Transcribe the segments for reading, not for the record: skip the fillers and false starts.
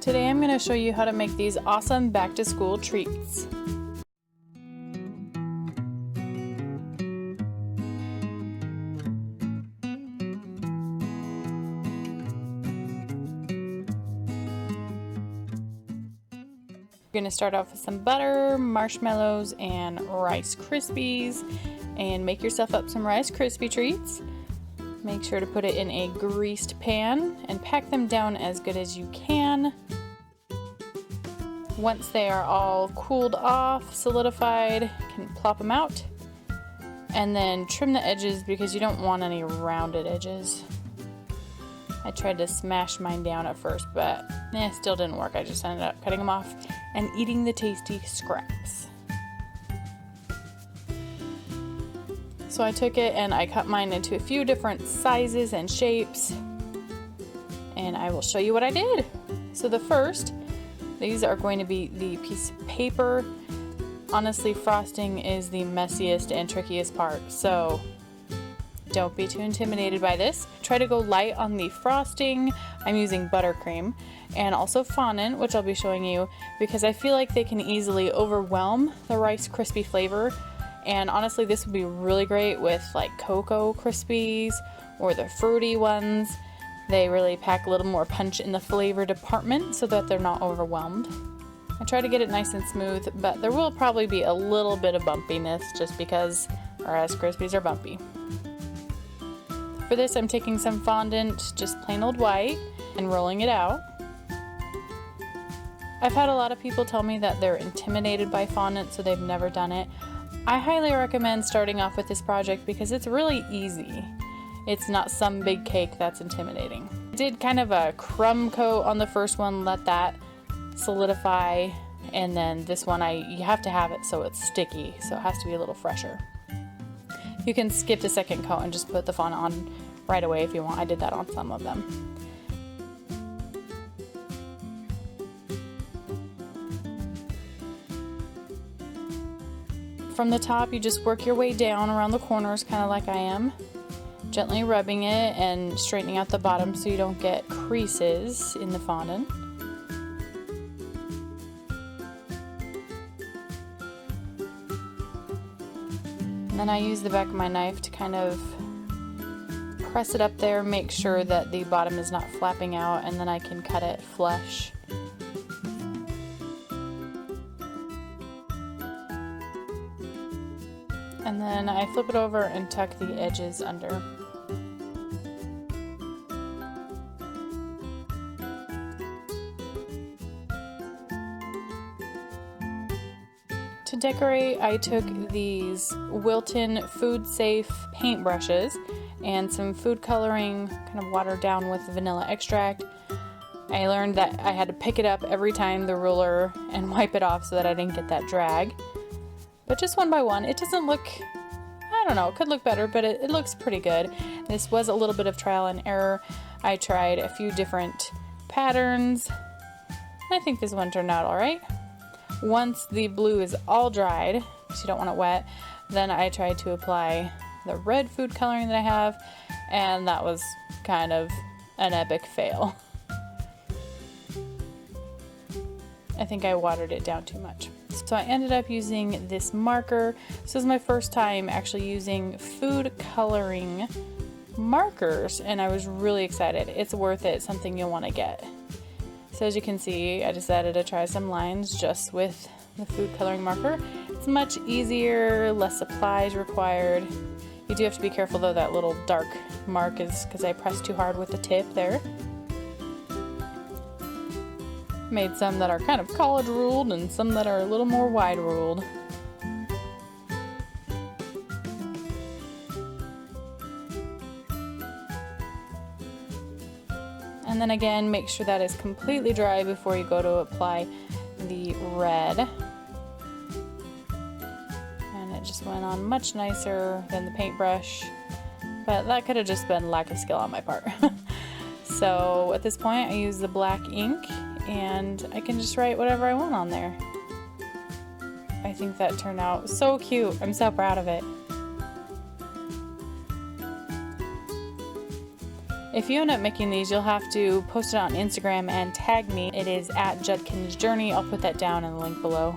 Today I'm going to show you how to make these awesome back to school treats. We're going to start off with some butter, marshmallows, and Rice Krispies, and make yourself up some Rice Krispie treats. Make sure to put it in a greased pan and pack them down as good as you can. Once they are all cooled off, solidified, you can plop them out and then trim the edges because you don't want any rounded edges. I tried to smash mine down at first, but still didn't work. I just ended up cutting them off and eating the tasty scraps. So I took it and I cut mine into a few different sizes and shapes, and I will show you what I did. So the first, these are going to be the piece of paper. Honestly, frosting is the messiest and trickiest part, so don't be too intimidated by this. Try to go light on the frosting. I'm using buttercream and also fondant, which I'll be showing you because I feel like they can easily overwhelm the Rice Krispie flavor. And honestly, this would be really great with like Cocoa Krispies or the fruity ones. They really pack a little more punch in the flavor department so that they're not overwhelmed. I try to get it nice and smooth, but there will probably be a little bit of bumpiness just because our Rice Krispies are bumpy. For this, I'm taking some fondant, just plain old white, and rolling it out. I've had a lot of people tell me that they're intimidated by fondant, so they've never done it. I highly recommend starting off with this project because it's really easy. It's not some big cake that's intimidating. I did kind of a crumb coat on the first one, let that solidify, and then this one you have to have it so it's sticky, so it has to be a little fresher. You can skip the second coat and just put the fondant on right away if you want. I did that on some of them. From the top, you just work your way down around the corners, kind of like I am, gently rubbing it and straightening out the bottom so you don't get creases in the fondant. And then I use the back of my knife to kind of press it up there, make sure that the bottom is not flapping out, and then I can cut it flush. And then I flip it over and tuck the edges under. To decorate, I took these Wilton Food Safe paintbrushes and some food coloring, kind of watered down with vanilla extract. I learned that I had to pick it up every time the ruler and wipe it off so that I didn't get that drag. But just one by one. It doesn't look, I don't know, it could look better, but it looks pretty good. This was a little bit of trial and error. I tried a few different patterns. I think this one turned out all right. Once the blue is all dried, because you don't want it wet, then I tried to apply the red food coloring that I have, and that was kind of an epic fail. I think I watered it down too much. So I ended up using this marker. This is my first time actually using food coloring markers, and I was really excited. It's worth it, something you'll want to get. So as you can see, I decided to try some lines just with the food coloring marker. It's much easier, less supplies required. You do have to be careful though, that little dark mark is because I pressed too hard with the tip there. Made some that are kind of college ruled and some that are a little more wide ruled. And then again, make sure that is completely dry before you go to apply the red. And it just went on much nicer than the paintbrush, but that could have just been lack of skill on my part. So at this point I use the black ink and I can just write whatever I want on there. I think that turned out so cute. I'm so proud of it. If you end up making these, you'll have to post it on Instagram and tag me. It is at Judkins Journey. I'll put that down in the link below.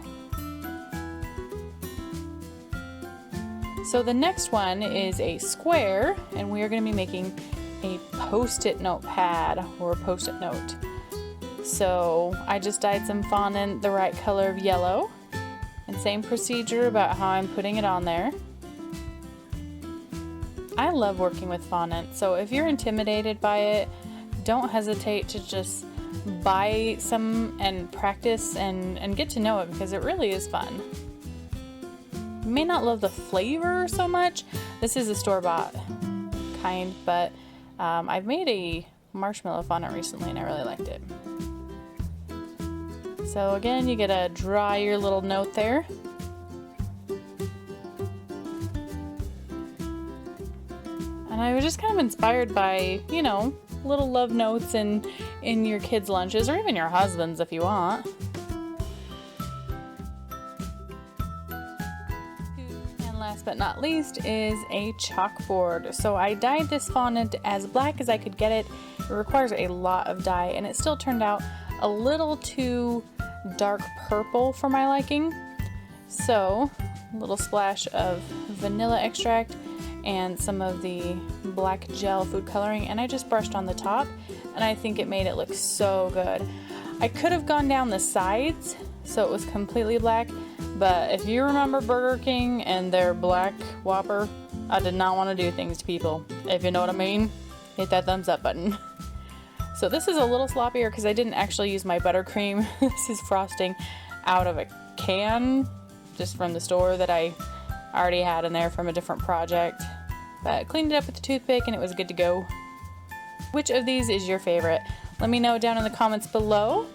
So the next one is a square, and we are going to be making a Post-it note pad or a Post-it note. So I just dyed some fondant the right color of yellow, and same procedure about how I'm putting it on there. I love working with fondant, so if you're intimidated by it, don't hesitate to just buy some and practice and get to know it, because it really is fun. You may not love the flavor so much. This is a store-bought kind, but I've made a marshmallow fondant recently and I really liked it. So again, you gotta draw your little note there. And I was just kind of inspired by, you know, little love notes in your kids' lunches, or even your husband's if you want. And last but not least is a chalkboard. So I dyed this fondant as black as I could get it. It requires a lot of dye, and it still turned out a little too dark purple for my liking. So a little splash of vanilla extract and some of the black gel food coloring, and I just brushed on the top, and I think it made it look so good. I could have gone down the sides so it was completely black, but if you remember Burger King and their black Whopper, I did not want to do things to people. If you know what I mean, hit that thumbs up button. So this is a little sloppier because I didn't actually use my buttercream. This is frosting out of a can just from the store that I already had in there from a different project. But cleaned it up with a toothpick and it was good to go. Which of these is your favorite? Let me know down in the comments below.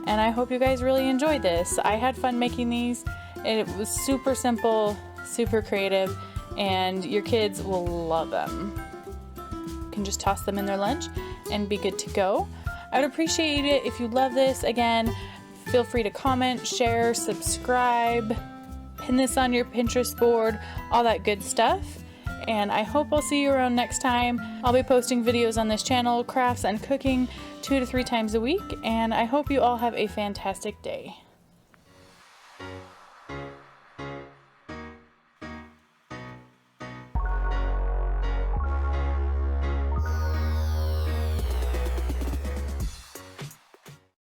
And I hope you guys really enjoyed this. I had fun making these. It was super simple, super creative, and your kids will love them. You can just toss them in their lunch and be good to go. I would appreciate it if you love this. Again, feel free to comment, share, subscribe, pin this on your Pinterest board, all that good stuff. And I hope I'll see you around next time. I'll be posting videos on this channel, crafts and cooking, 2 to 3 times a week, and I hope you all have a fantastic day.